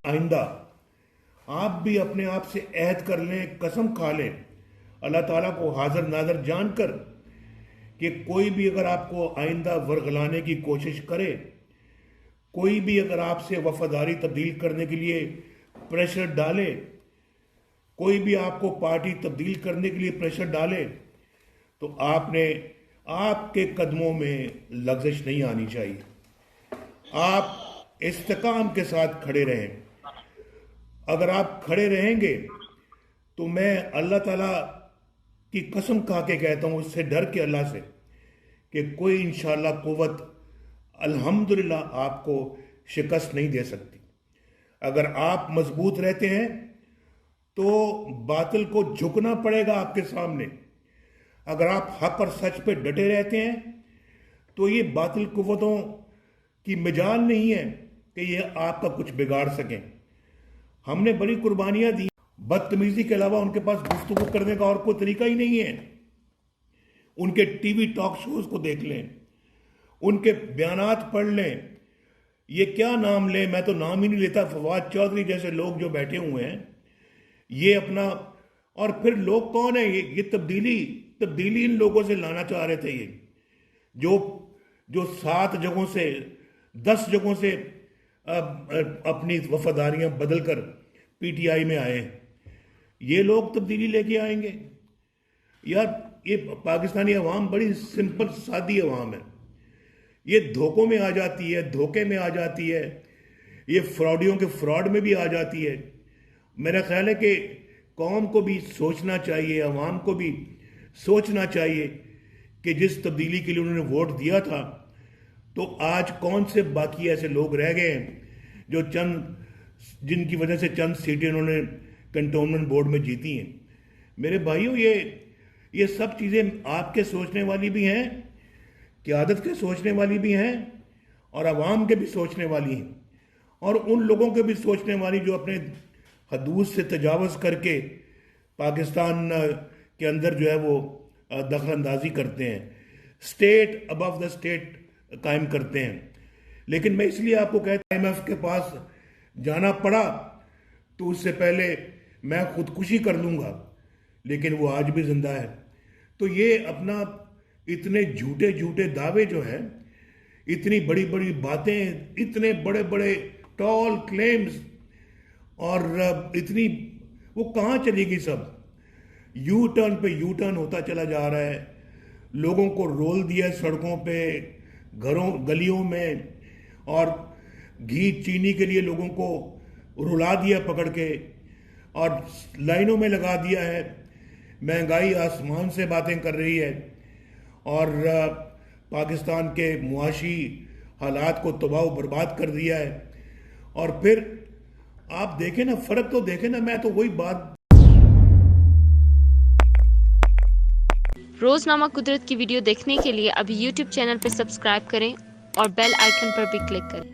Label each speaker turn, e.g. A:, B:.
A: آئندہ آپ بھی اپنے آپ سے عہد کر لیں، قسم کھا لیں اللہ تعالیٰ کو حاضر ناظر جان کر کہ کوئی بھی اگر آپ کو آئندہ ورغلانے کی کوشش کرے، کوئی بھی اگر آپ سے وفاداری تبدیل کرنے کے لیے پریشر ڈالے، کوئی بھی آپ کو پارٹی تبدیل کرنے کے لیے پریشر ڈالے، تو آپ کے قدموں میں لغزش نہیں آنی چاہیے۔ آپ استحکام کے ساتھ کھڑے رہیں۔ اگر آپ کھڑے رہیں گے تو میں اللہ تعالیٰ کی قسم کھا کے کہتا ہوں، اس سے ڈر کے اللہ سے، کہ کوئی انشاءاللہ قوت الحمدللہ آپ کو شکست نہیں دے سکتی۔ اگر آپ مضبوط رہتے ہیں تو باطل کو جھکنا پڑے گا آپ کے سامنے۔ اگر آپ حق اور سچ پہ ڈٹے رہتے ہیں تو یہ باطل قوتوں کی مجال نہیں ہے کہ یہ آپ کا کچھ بگاڑ سکیں۔ ہم نے بڑی قربانیاں دی، بدتمیزی کے علاوہ ان کے پاس گفتگو کرنے کا اور کوئی طریقہ ہی نہیں ہے۔ ان کے ٹی وی ٹاک شوز کو دیکھ لیں، ان کے بیانات پڑھ لیں، یہ کیا نام لیں، میں تو نام ہی نہیں لیتا، فواد چودھری جیسے لوگ جو بیٹھے ہوئے ہیں، یہ اپنا، اور پھر لوگ کون ہیں، یہ تبدیلی ان لوگوں سے لانا چاہ رہے تھے، یہ جو 7 جگہوں سے 10 جگہوں سے اپنی وفاداریاں بدل کر پی ٹی آئی میں آئے ہیں، یہ لوگ تبدیلی لے کے آئیں گے؟ یار یہ پاکستانی عوام بڑی سمپل سادی عوام ہے، یہ دھوکوں میں آ جاتی ہے، دھوکے میں آ جاتی ہے، یہ فراڈیوں کے فراڈ میں بھی آ جاتی ہے۔ میرا خیال ہے کہ قوم کو بھی سوچنا چاہیے، عوام کو بھی سوچنا چاہیے کہ جس تبدیلی کے لیے انہوں نے ووٹ دیا تھا، تو آج کون سے باقی ایسے لوگ رہ گئے ہیں جو جن کی وجہ سے چند سیٹیں انہوں نے کنٹونمنٹ بورڈ میں جیتی ہیں۔ میرے بھائیوں، یہ سب چیزیں آپ کے سوچنے والی بھی ہیں، قیادت کے سوچنے والی بھی ہیں، اور عوام کے بھی سوچنے والی ہیں، اور ان لوگوں کے بھی سوچنے والی جو اپنے حدود سے تجاوز کر کے پاکستان کے اندر جو ہے وہ دخل اندازی کرتے ہیں، سٹیٹ ابو دا سٹیٹ قائم کرتے ہیں۔ لیکن میں اس لیے آپ کو کہتا ہوں، IMF کے پاس جانا پڑا تو اس سے پہلے میں خودکشی کر لوں گا، لیکن وہ آج بھی زندہ ہے۔ تو یہ اپنا اتنے جھوٹے دعوے جو ہیں، اتنی بڑی بڑی باتیں، اتنے بڑے بڑے ٹال کلیمز، اور اتنی، وہ کہاں چلے گی؟ سب یو ٹرن پہ یو ٹرن ہوتا چلا جا رہا ہے، لوگوں کو رول دیا سڑکوں پہ، گھروں گلیوں میں، اور گھی چینی کے لیے لوگوں کو رلا دیا پکڑ کے، اور لائنوں میں لگا دیا ہے۔ مہنگائی آسمان سے باتیں کر رہی ہے، اور پاکستان کے معاشی حالات کو تباہ و برباد کر دیا ہے۔ اور پھر آپ دیکھیں نا، فرق تو دیکھیں نا، میں تو وہی بات۔
B: روزنامہ قدرت کی ویڈیو دیکھنے کے لیے ابھی یوٹیوب چینل پہ سبسکرائب کریں اور بیل آئیکن پر بھی کلک کریں۔